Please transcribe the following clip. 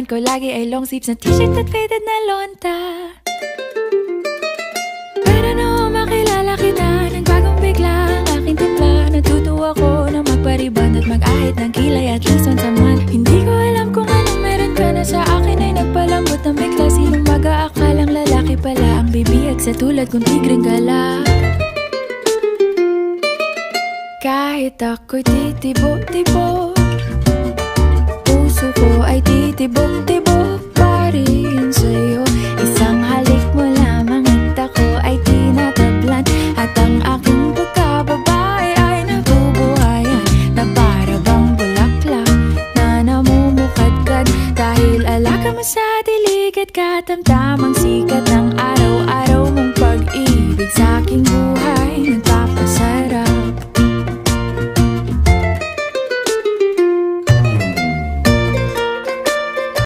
ko lagi ay long sleeves na t-shirt at faded na lonta. Para no makilala kita, nagbagong bigla ang aking timpla. Natutuwa ko na magpariband at mag-ahit ng kilay at least once a month. Hindi ko alam kung anong meron ka na sa akin ay nagpalambot ng bigla. Sinong mag-aakalang lalaki pala ang bibiyag sa tulad kong tigring gala. Kahit ako'y titibo-tibo, puso ko ay titibok-tibok pa rin sa'yo. Isang halik mo lamang at ako ay tinatablan, at ang aking pagkababae ay nabubuhayan na para bang bulaklak na namumukadkad. Dahil alaga mo sa dilig at katamtamang sikat ng araw-araw mong pag-ibig sa aking buhay.